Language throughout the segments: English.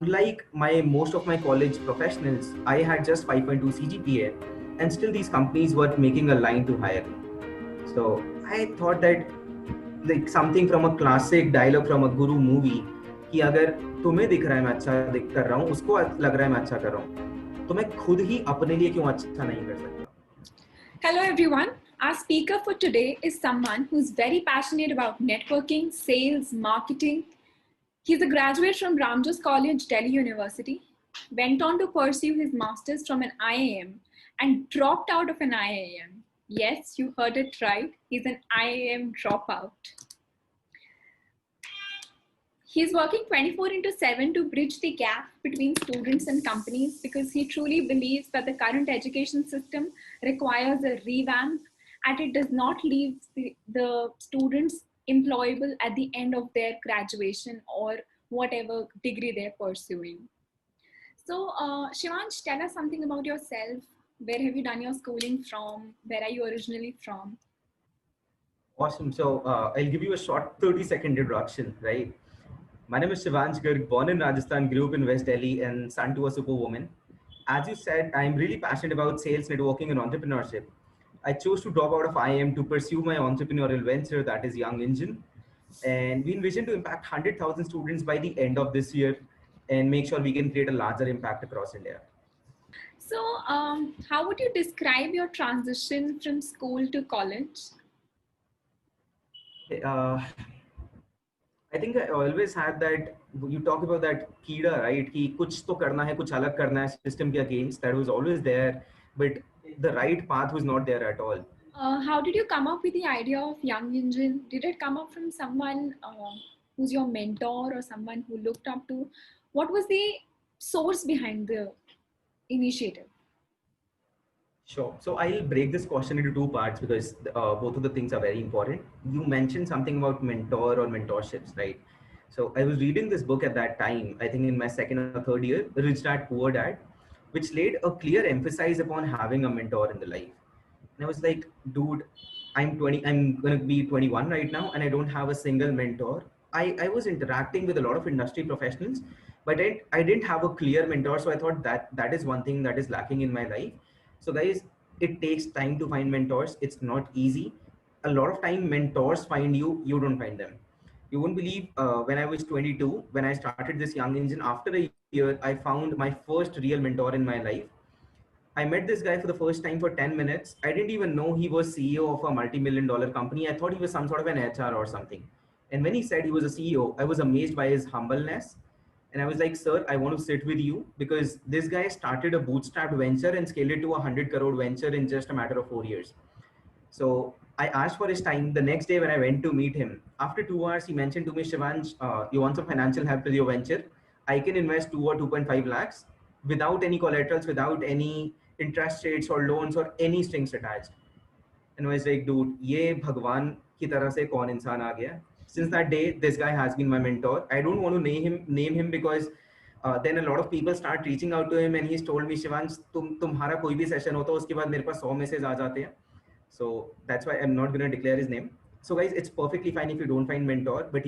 unlike my most of my college professionals, I had just 5.2 CGPA, and still these companies were making a line to hire me. So I thought that like something from a classic dialogue from a guru movie कि अगर तुम्हें दिख रहा है मैं अच्छा कर रहा हूँ, उसको लग रहा है मैं अच्छा कर रहा हूँ, तो मैं खुद ही अपने लिए क्यों अच्छा नहीं कर सकता. Hello everyone. Our speaker for today is someone who's very passionate about networking, sales, marketing. He's a graduate from Ramjas College, Delhi University, went on to pursue his master's from an IIM and dropped out of an IIM. Yes, you heard it right. He's an IIM dropout. He's working 24/7 to bridge the gap between students and companies because he truly believes that the current education system requires a revamp and it does not leave the students employable at the end of their graduation or whatever degree they're pursuing. So, Shivansh, tell us something about yourself. Where have you done your schooling from? Where are you originally from? Awesome. So I'll give you a short 30-second introduction, right? My name is Shivansh Garg, born in Rajasthan, grew up in West Delhi, and son to a superwoman. As you said, I'm really passionate about sales, networking, and entrepreneurship. I chose to drop out of IIM to pursue my entrepreneurial venture, that is Young Engine. And we envision to impact 100,000 students by the end of this year and make sure we can create a larger impact across India. So, how would you describe your transition from school to college? Uh, I think I always had that. You talk about that कीड़ा, right? कि कुछ तो करना है, कुछ अलग करना है system के against. That was always there, but the right path was not there at all. How did you come up with the idea of Young Engine? Did it come up from someone who's your mentor or someone who looked up to? What was the source behind the initiative? Sure. So I'll break this question into two parts because both of the things are very important. You mentioned something about mentor or mentorships, right? So I was reading this book at that time, I think in my second or third year, Rich Dad Poor Dad, which laid a clear emphasis upon having a mentor in the life. And I was like, dude, I'm 20, I'm going to be 21 right now, and I don't have a single mentor. I was interacting with a lot of industry professionals, but I didn't have a clear mentor. So I thought that is one thing that is lacking in my life. So guys, it takes time to find mentors. It's not easy. A lot of time mentors find you, you don't find them. You won't believe when I was 22, when I started this Young Engine, after a year, I found my first real mentor in my life. I met this guy for the first time for 10 minutes. I didn't even know he was CEO of a multi-million dollar company. I thought he was some sort of an HR or something. And when he said he was a CEO, I was amazed by his humbleness. And I was like, sir, I want to sit with you because this guy started a bootstrap venture and scaled it to a 100 crore venture in just a matter of 4 years. So I asked for his time. The next day when I went to meet him, after 2 hours, he mentioned to me, Shivansh, you want some financial help with your venture? I can invest 2 or 2.5 lakhs without any collaterals, without any interest rates or loans or any strings attached. And I was like, dude, ये भगवान की तरह से कौन इंसान आ गया? Since that day, this guy has been my mentor. I don't want to name him because then a lot of people start reaching out to him and he's told me, Shivansh, तुम्हारा कोई भी session होता है उसके बाद मेरे पास 100 message आ जाते हैं. So that's why I'm not going to declare his name. So guys, it's perfectly fine if you don't find mentor, but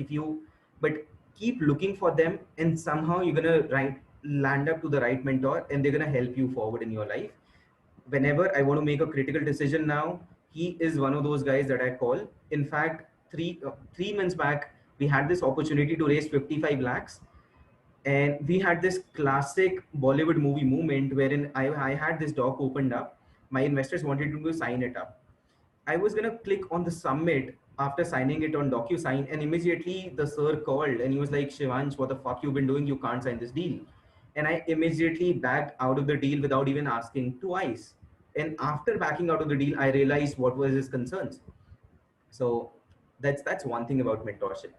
keep looking for them and somehow you're going to land up to the right mentor and they're going to help you forward in your life. Whenever I want to make a critical decision now, he is one of those guys that I call. In fact, 3 months back, we had this opportunity to raise 55 lakhs. And we had this classic Bollywood movie moment wherein I had this doc opened up. My investors wanted to sign it up. I was gonna click on the submit after signing it on DocuSign, and immediately the sir called and he was like, Shivansh, what the fuck you've been doing? You can't sign this deal. And I immediately backed out of the deal without even asking twice. And after backing out of the deal, I realized what was his concerns. So that's one thing about mentorship.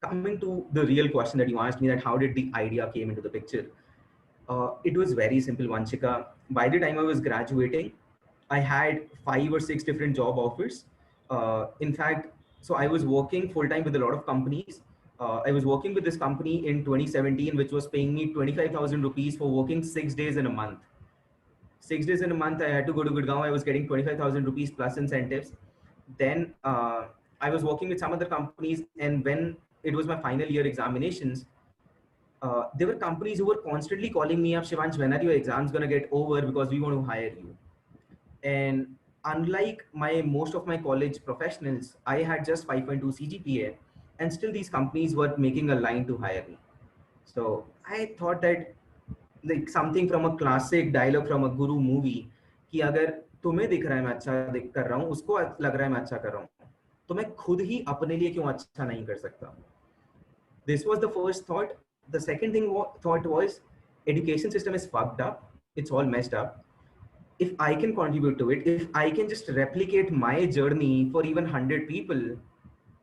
Coming to the real question that you asked me, that how did the idea came into the picture? It was very simple, Vanchika. By the time I was graduating, I had 5 or 6 different job offers. In fact, so I was working full time with a lot of companies. I was working with this company in 2017, which was paying me 25,000 rupees for working 6 days in a month. 6 days in a month, I had to go to Gurgaon. I was getting 25,000 rupees plus incentives. Then I was working with some other companies, and when it was my final year examinations, there were companies who were constantly calling me up, Shivansh, when are your exams going to get over, because we want to hire you. And unlike my most of my college professionals, I had just 5.2 CGPA, and still these companies were making a line to hire me. So I thought that, like something from a classic dialogue from a Guru movie, कि अगर तुम्हें दिख रहा है मैं अच्छा कर रहा हूँ, उसको लग रहा है मैं अच्छा कर रहा हूँ, तो मैं खुद ही अपने लिए क्यों अच्छा नहीं कर सकता. This was the first thought. The second thought was, education system is fucked up. It's all messed up. If I can contribute to it, if I can just replicate my journey for even 100 people,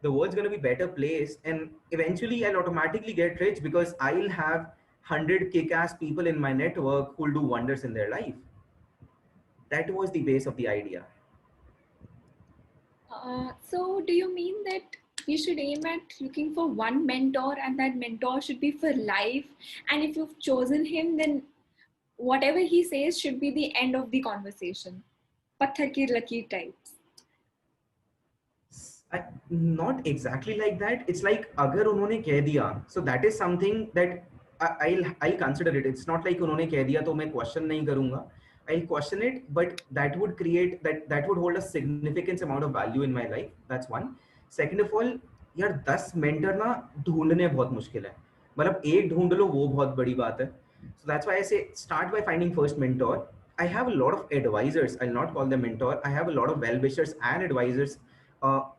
the world's going to be better place. And eventually I'll automatically get rich because I'll have 100 kick-ass people in my network who'll do wonders in their life. That was the base of the idea. So do you mean that you should aim at looking for one mentor and that mentor should be for life? And if you've chosen him, then whatever he says should be the end of the conversation. Patthar ki lakir types. Not exactly like that. It's like अगर उन्होंने कह दिया, so that is something that I'll consider it. It's not like उन्होंने कह दिया तो मैं question नहीं करूँगा. I'll question it, but that would create that would hold a significant amount of value in my life. That's one. Second of all, यार 10 mentor ना ढूंढने बहुत मुश्किल है. मतलब एक ढूंढ लो वो बहुत बड़ी बात है. So that's why I say start by finding first mentor. I have a lot of advisors. I'll not call them mentor. I have a lot of well-wishers and advisors,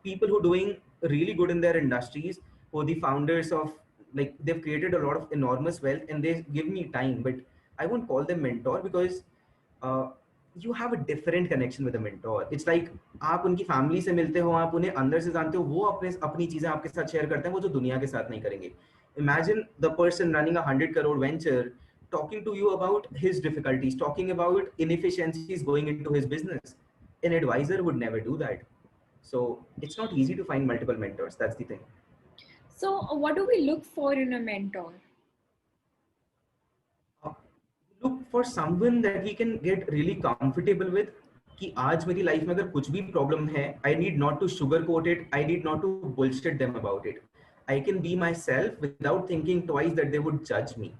people who are doing really good in their industries, who are the founders of, like, they've created a lot of enormous wealth and they give me time, but I won't call them mentor because uh, you have a different connection with a mentor. It's like आप उनकी family से मिलते हो, आप उन्हें अंदर से जानते हो, वो अपनी चीजें आपके साथ शेयर करते हैं, वो जो दुनिया के साथ नहीं करेंगे. Imagine the person running 100 crore venture talking to you about his difficulties, talking about inefficiencies going into his business. An advisor would never do that. So it's not easy to find multiple mentors. That's the thing. So what do we look for in a mentor? Look for someone that we can get really comfortable with. कि आज मेरी life में अगर कुछ भी problem है, I need not to sugarcoat it. I need not to bullshit them about it. I can be myself without thinking twice that they would judge me.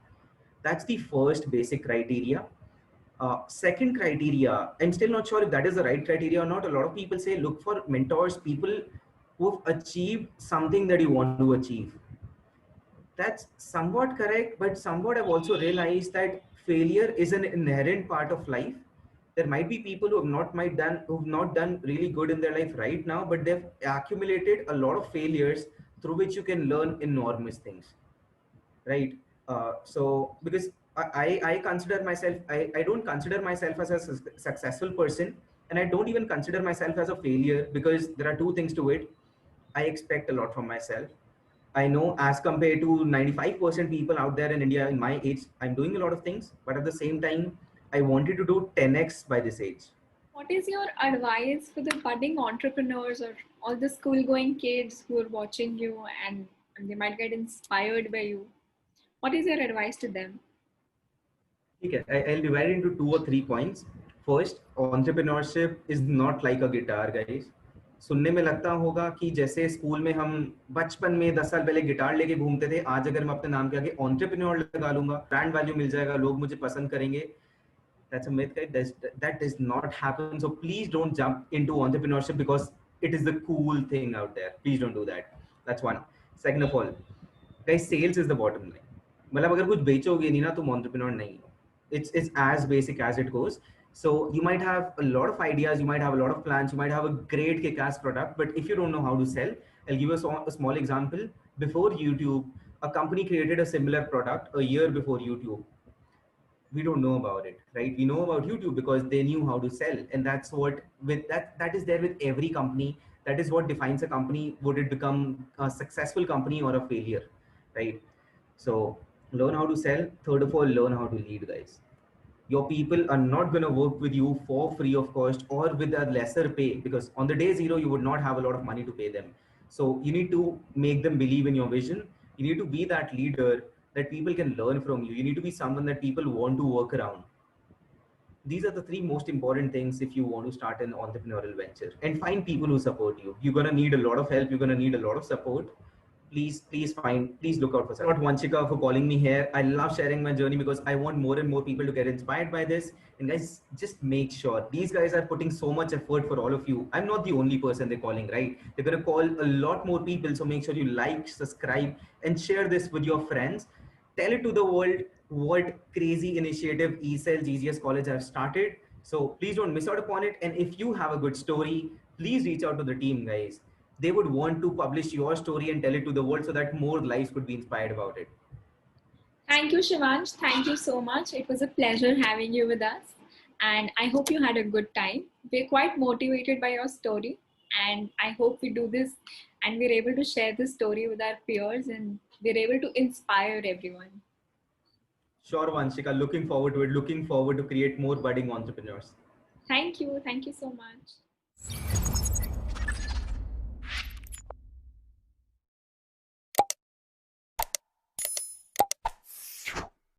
That's the first basic criteria. Second criteria, I'm still not sure if that is the right criteria or not. A lot of people say look for mentors, people who've achieved something that you want to achieve. That's somewhat correct, but somewhat I've also realized that failure is an inherent part of life. There might be people who've not done really good in their life right now, but they've accumulated a lot of failures through which you can learn enormous things, right? So because I consider myself, I don't consider myself as a successful person, and I don't even consider myself as a failure, because there are two things to it. I expect a lot from myself. I know as compared to 95% people out there in India in my age, I'm doing a lot of things, but at the same time, I wanted to do 10x by this age. What is your advice for the budding entrepreneurs or all the school going kids who are watching you and they might get inspired by you? What is your advice to them? Okay, I'll divide it into 2 or 3 points. First, entrepreneurship is not like a guitar, guys. सुनने में लगता होगा कि जैसे school में हम बचपन में 10 साल पहले गिटार लेके घूमते थे, आज अगर मैं अपने नाम के आगे एंटरप्रेन्योर लगा लूंगा, ब्रांड वैल्यू मिल जाएगा, लोग मुझे पसंद करेंगे. That's a myth, guys. That does not happen. So please don't jump into entrepreneurship because it is the cool thing out there. Please don't do that. That's one. Second of all, guys, sales is the bottom line. मतलब अगर कुछ बेचोगे नहीं ना, तुम entrepreneur नहीं हो. It's as basic as it goes. So you might have a lot of ideas, you might have a lot of plans, you might have a great kick-ass product, but if you don't know how to sell, I'll give you a small example. Before YouTube, a company created a similar product a year before YouTube. We don't know about it, right? We know about YouTube because they knew how to sell, and that's what with that is there with every company. That is what defines a company. Would it become a successful company or a failure, right? So learn how to sell. Third of all, learn how to lead, guys. Your people are not going to work with you for free of cost or with a lesser pay, because on the day zero you would not have a lot of money to pay them. So you need to make them believe in your vision. You need to be that leader that people can learn from you. You need to be someone that people want to work around. These are the 3 most important things if you want to start an entrepreneurial venture. And find people who support you. You're going to need a lot of help, you're going to need a lot of support. please look out for that. Not Vanshika for calling me here. I love sharing my journey because I want more and more people to get inspired by this. And guys, just make sure these guys are putting so much effort for all of you. I'm not the only person they're calling, right? They're going to call a lot more people. So make sure you like, subscribe, and share this with your friends. Tell it to the world what crazy initiative ECEL GGS College have started. So please don't miss out upon it. And if you have a good story, please reach out to the team, guys. They would want to publish your story and tell it to the world so that more lives could be inspired about it. Thank you, Shivansh. Thank you so much. It was a pleasure having you with us. And I hope you had a good time. We're quite motivated by your story. And I hope we do this and we're able to share this story with our peers and we're able to inspire everyone. Sure, Vanshika. Looking forward to it. Looking forward to create more budding entrepreneurs. Thank you. Thank you so much.